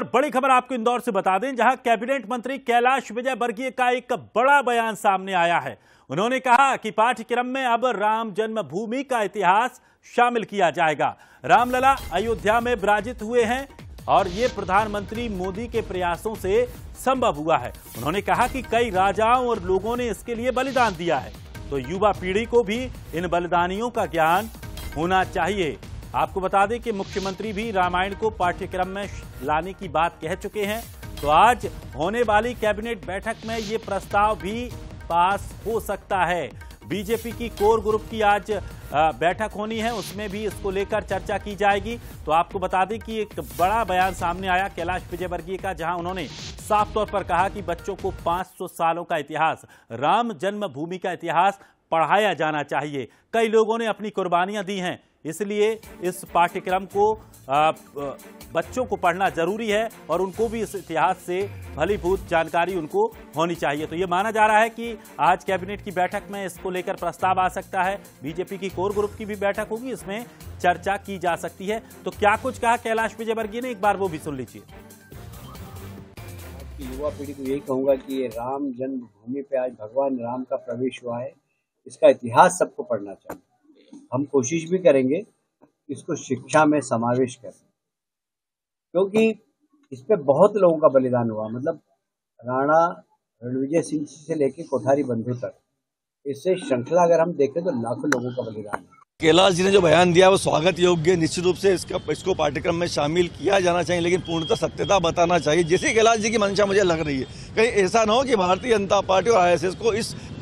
बड़ी खबर आपको इंदौर से बता दें, जहां कैबिनेट मंत्री कैलाश विजयवर्गीय का एक बड़ा बयान सामने आया है। उन्होंने कहा कि पाठ्यक्रम में अब राम जन्मभूमि का इतिहास शामिल किया जाएगा। रामलला अयोध्या में विराजित हुए हैं और ये प्रधानमंत्री मोदी के प्रयासों से संभव हुआ है। उन्होंने कहा कि कई राजाओं और लोगों ने इसके लिए बलिदान दिया है, तो युवा पीढ़ी को भी इन बलिदानियों का ज्ञान होना चाहिए। आपको बता दें कि मुख्यमंत्री भी रामायण को पाठ्यक्रम में लाने की बात कह चुके हैं, तो आज होने वाली कैबिनेट बैठक में ये प्रस्ताव भी पास हो सकता है। बीजेपी की कोर ग्रुप की आज बैठक होनी है, उसमें भी इसको लेकर चर्चा की जाएगी। तो आपको बता दें कि एक बड़ा बयान सामने आया कैलाश विजयवर्गीय का, जहां उन्होंने साफ तौर पर कहा कि बच्चों को 500 सालों का इतिहास, राम जन्मभूमि का इतिहास पढ़ाया जाना चाहिए। कई लोगों ने अपनी कुर्बानियां दी हैं, इसलिए इस पाठ्यक्रम को बच्चों को पढ़ना जरूरी है और उनको भी इस इतिहास से भलीभूत जानकारी उनको होनी चाहिए। तो ये माना जा रहा है कि आज कैबिनेट की बैठक में इसको लेकर प्रस्ताव आ सकता है। बीजेपी की कोर ग्रुप की भी बैठक होगी, इसमें चर्चा की जा सकती है। तो क्या कुछ कहा कैलाश विजयवर्गीय ने, एक बार वो भी सुन लीजिए। युवा पीढ़ी को यही कहूंगा कि ये राम जन्मभूमि पे आज भगवान राम का प्रवेश हुआ है, इसका इतिहास सबको पढ़ना चाहिए। हम कोशिश भी करेंगे इसको शिक्षा में समावेश करें, क्योंकि इस पे बहुत लोगों का बलिदान हुआ। मतलब राणा रणविजय सिंह से लेके कोठारी बंधु तक, इससे श्रृंखला अगर हम देखें तो लाखों लोगों का बलिदान है। कैलाश जी ने जो बयान दिया वो स्वागत योग्य, निश्चित रूप से इसको पाठ्यक्रम में शामिल किया जाना चाहिए, लेकिन पूर्णतः सत्यता बताना चाहिए। जैसे कैलाश जी की मंशा मुझे लग रही है, कहीं ऐसा ना हो कि भारतीय जनता पार्टी और आरएसएस को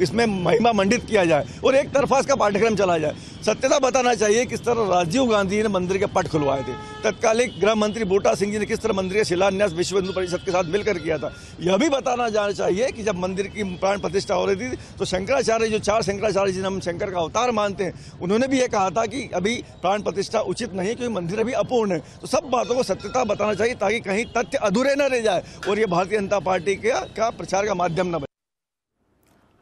इसमें महिमा मंडित किया जाए और एक तरफा इसका पाठ्यक्रम चला जाए। सत्यता बताना चाहिए किस तरह राजीव गांधी ने मंदिर के पट खुलवाए थे, तत्कालीन गृह मंत्री बूटा सिंह जी ने किस तरह मंदिर का शिलान्यास विश्व हिंदू परिषद के साथ मिलकर किया था। यह भी बताना जाना चाहिए कि जब मंदिर की प्राण प्रतिष्ठा हो रही थी तो शंकराचार्य, जो 4 शंकराचार्य जिन्हें हम शंकर का अवतार मानते हैं, उन्होंने भी यह कहा था कि अभी प्राण प्रतिष्ठा उचित नहीं, क्योंकि मंदिर अभी अपूर्ण है। तो सब बातों को सत्यता बताना चाहिए ताकि कहीं तथ्य अधूरे न रह जाए और ये भारतीय जनता पार्टी का प्रचार का माध्यम न बने।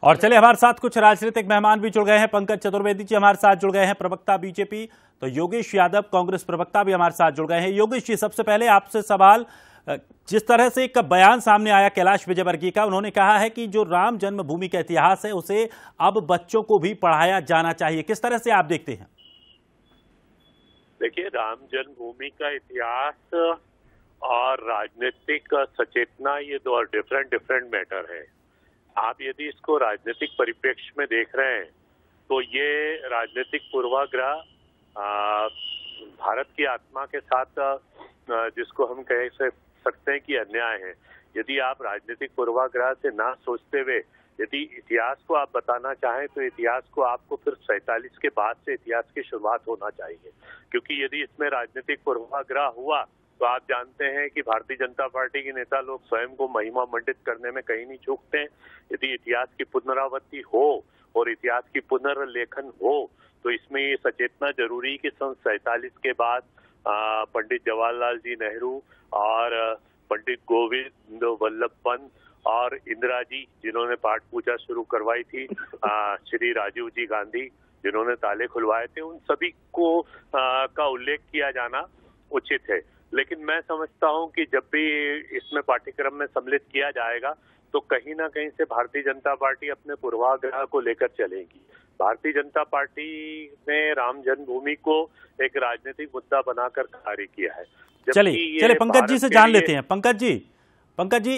और चले, हमारे साथ कुछ राजनीतिक मेहमान भी जुड़ गए हैं। पंकज चतुर्वेदी जी हमारे साथ जुड़ गए हैं, प्रवक्ता बीजेपी। तो योगेश यादव, कांग्रेस प्रवक्ता, भी हमारे साथ जुड़ गए हैं। योगेश जी, सबसे पहले आपसे सवाल, जिस तरह से एक बयान सामने आया कैलाश विजयवर्गीय का, उन्होंने कहा है कि जो राम जन्मभूमि का इतिहास है उसे अब बच्चों को भी पढ़ाया जाना चाहिए, किस तरह से आप देखते हैं? देखिए, राम जन्मभूमि का इतिहास और राजनीतिक सचेतना, ये दो डिफरेंट मैटर है। आप यदि इसको राजनीतिक परिप्रेक्ष्य में देख रहे हैं तो ये राजनीतिक पूर्वाग्रह भारत की आत्मा के साथ, जिसको हम कह सकते हैं कि अन्याय है। यदि आप राजनीतिक पूर्वाग्रह से ना सोचते हुए यदि इतिहास को आप बताना चाहें तो इतिहास को आपको फिर 47 के बाद से इतिहास की शुरुआत होना चाहिए, क्योंकि यदि इसमें राजनीतिक पूर्वाग्रह हुआ तो आप जानते हैं कि भारतीय जनता पार्टी के नेता लोग स्वयं को महिमा मंडित करने में कहीं नहीं चूकते हैं। यदि इतिहास की पुनरावृत्ति हो और इतिहास की पुनर्लेखन हो तो इसमें ये सचेतना जरूरी कि सन 47 के बाद पंडित जवाहरलाल जी नेहरू और पंडित गोविंद वल्लभ पंत और इंदिरा जी, जिन्होंने पाठ पूजा शुरू करवाई थी, श्री राजीव जी गांधी, जिन्होंने ताले खुलवाए थे, उन सभी को का उल्लेख किया जाना उचित है। लेकिन मैं समझता हूं कि जब भी इसमें पाठ्यक्रम में सम्मिलित किया जाएगा तो कहीं ना कहीं से भारतीय जनता पार्टी अपने पूर्वाग्रह को लेकर चलेगी। भारतीय जनता पार्टी ने राम जन्मभूमि को एक राजनीतिक मुद्दा बनाकर कार्य किया है। चलिए पंकज जी से जान लेते हैं। पंकज जी,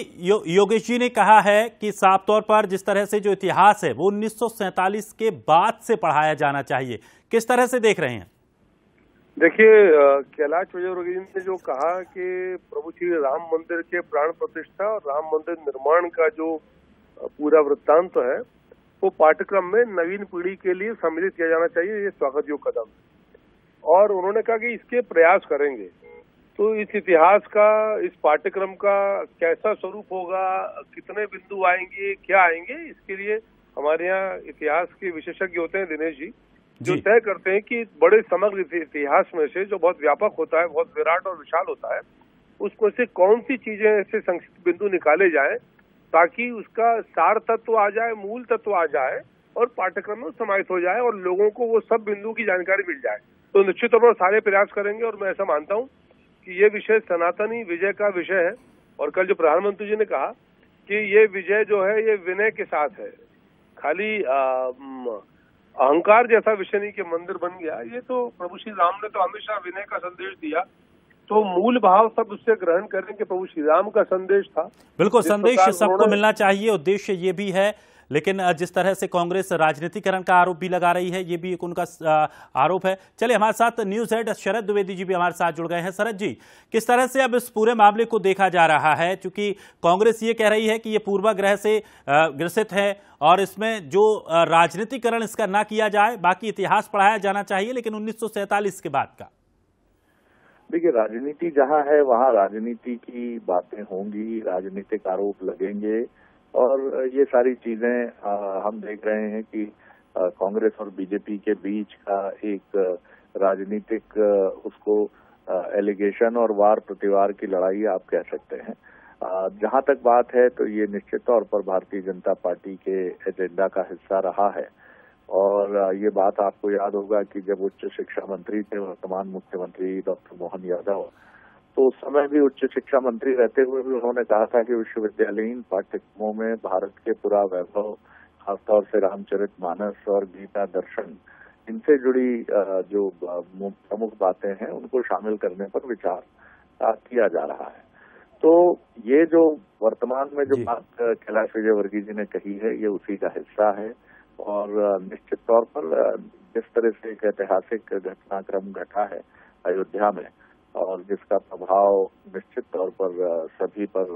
योगेश जी ने कहा है कि साफ तौर पर जिस तरह से जो इतिहास है वो 1947 के बाद से पढ़ाया जाना चाहिए, किस तरह से देख रहे हैं? देखिए, कैलाश विजयवर्गीय ने जो कहा कि प्रभु श्री राम मंदिर के प्राण प्रतिष्ठा और राम मंदिर निर्माण का जो पूरा वृत्तांत है वो पाठ्यक्रम में नवीन पीढ़ी के लिए सम्मिलित किया जाना चाहिए, ये स्वागत योग्य कदम। और उन्होंने कहा कि इसके प्रयास करेंगे। तो इस इतिहास का, इस पाठ्यक्रम का कैसा स्वरूप होगा, कितने बिंदु आएंगे, क्या आएंगे, इसके लिए हमारे यहाँ इतिहास के विशेषज्ञ होते हैं दिनेश जी, जो तय करते हैं कि बड़े समग्र इतिहास में से, जो बहुत व्यापक होता है, बहुत विराट और विशाल होता है, उसमें से कौन सी चीजें ऐसे संक्षिप्त बिंदु निकाले जाएं ताकि उसका सार तत्व आ जाए, मूल तत्व आ जाए और पाठ्यक्रम में समाहित हो जाए और लोगों को वो सब बिंदु की जानकारी मिल जाए। तो निश्चित तौर पर सारे प्रयास करेंगे और मैं ऐसा मानता हूं कि ये विषय सनातनी विजय का विषय है। और कल जो प्रधानमंत्री जी ने कहा कि ये विजय जो है ये विनय के साथ है, खाली अहंकार जैसा विषय नहीं कि मंदिर बन गया। ये तो प्रभु श्री राम ने तो हमेशा विनय का संदेश दिया, तो मूल भाव सब उससे ग्रहण करें कि प्रभु श्री राम का संदेश था। बिल्कुल, संदेश सबको मिलना चाहिए, उद्देश्य ये भी है। लेकिन जिस तरह से कांग्रेस राजनीतिकरण का आरोप भी लगा रही है, ये भी एक उनका आरोप है। चलिए, हमारे साथ न्यूज हेड शरद द्विवेदी जी भी हमारे साथ जुड़ गए हैं। शरद जी, किस तरह से अब इस पूरे मामले को देखा जा रहा है, क्योंकि कांग्रेस ये कह रही है कि ये पूर्वाग्रह से ग्रसित है और इसमें जो राजनीतिकरण इसका ना किया जाए, बाकी इतिहास पढ़ाया जाना चाहिए, लेकिन 1947 के बाद का। देखिए, राजनीति जहां है वहां राजनीति की बातें होंगी, राजनीतिक आरोप लगेंगे और ये सारी चीजें हम देख रहे हैं कि कांग्रेस और बीजेपी के बीच का एक राजनीतिक उसको एलिगेशन और वार प्रतिवार की लड़ाई आप कह सकते हैं। जहां तक बात है तो ये निश्चित तौर पर भारतीय जनता पार्टी के एजेंडा का हिस्सा रहा है। और ये बात आपको याद होगा कि जब उच्च शिक्षा मंत्री थे वर्तमान मुख्यमंत्री डॉक्टर मोहन यादव, तो उस समय भी उच्च शिक्षा मंत्री रहते हुए भी उन्होंने कहा था कि विश्वविद्यालयीन पाठ्यक्रमों में भारत के पुरा वैभव, खासतौर से रामचरितमानस और गीता दर्शन, इनसे जुड़ी जो प्रमुख बातें हैं उनको शामिल करने पर विचार किया जा रहा है। तो ये जो वर्तमान में जो बात कैलाश विजयवर्गीय जी ने कही है, ये उसी का हिस्सा है। और निश्चित तौर पर जिस तरह से एक ऐतिहासिक घटनाक्रम घटा है अयोध्या में और जिसका प्रभाव निश्चित तौर पर सभी पर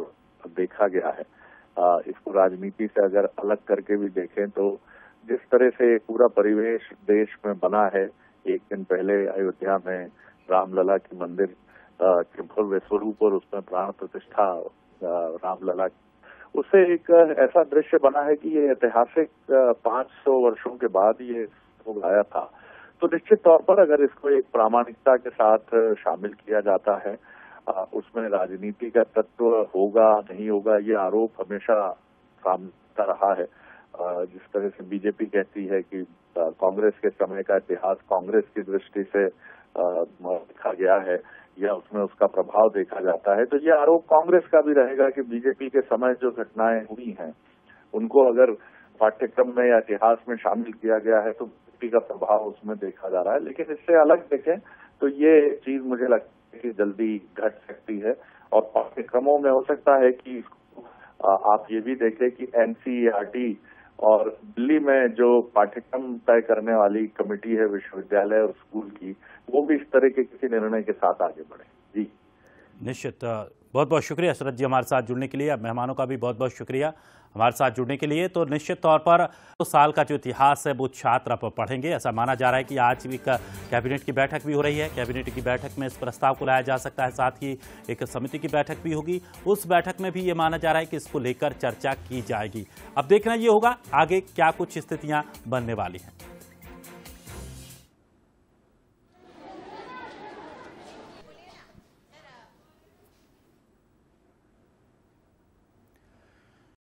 देखा गया है, इसको राजनीति से अगर अलग करके भी देखें तो जिस तरह से पूरा परिवेश देश में बना है, एक दिन पहले अयोध्या में रामलला के मंदिर के भव्य स्वरूप और उसमें प्राण प्रतिष्ठा रामलला, उससे एक ऐसा दृश्य बना है कि ये ऐतिहासिक 500 वर्षों के बाद ये हो आया था। तो निश्चित तौर पर अगर इसको एक प्रामाणिकता के साथ शामिल किया जाता है, उसमें राजनीति का तत्व होगा नहीं होगा, ये आरोप हमेशा सामने रहा है। जिस तरह से बीजेपी कहती है कि कांग्रेस के समय का इतिहास कांग्रेस की दृष्टि से देखा गया है या उसमें उसका प्रभाव देखा जाता है, तो ये आरोप कांग्रेस का भी रहेगा कि बीजेपी के समय जो घटनाएं हुई हैं उनको अगर पाठ्यक्रम में या इतिहास में शामिल किया गया है तो बीजेपी का प्रभाव उसमें देखा जा रहा है। लेकिन इससे अलग देखें तो ये चीज मुझे लगता है कि जल्दी घट सकती है और पाठ्यक्रमों में हो सकता है कि आप ये भी देखें कि एनसीईआरटी और दिल्ली में जो पाठ्यक्रम तय करने वाली कमेटी है विश्वविद्यालय और स्कूल की, वो भी इस तरह के किसी निर्णय के साथ आगे बढ़े। जी निश्चित, बहुत बहुत शुक्रिया शरद जी हमारे साथ जुड़ने के लिए। अब मेहमानों का भी बहुत बहुत शुक्रिया हमारे साथ जुड़ने के लिए। तो निश्चित तौर पर तो साल का जो इतिहास है वो छात्र अब पढ़ेंगे। ऐसा माना जा रहा है कि आज भी कैबिनेट की बैठक भी हो रही है। कैबिनेट की बैठक में इस प्रस्ताव को लाया जा सकता है, साथ ही एक समिति की बैठक भी होगी। उस बैठक में भी ये माना जा रहा है कि इसको लेकर चर्चा की जाएगी। अब देखना ये होगा आगे क्या कुछ स्थितियां बनने वाली हैं।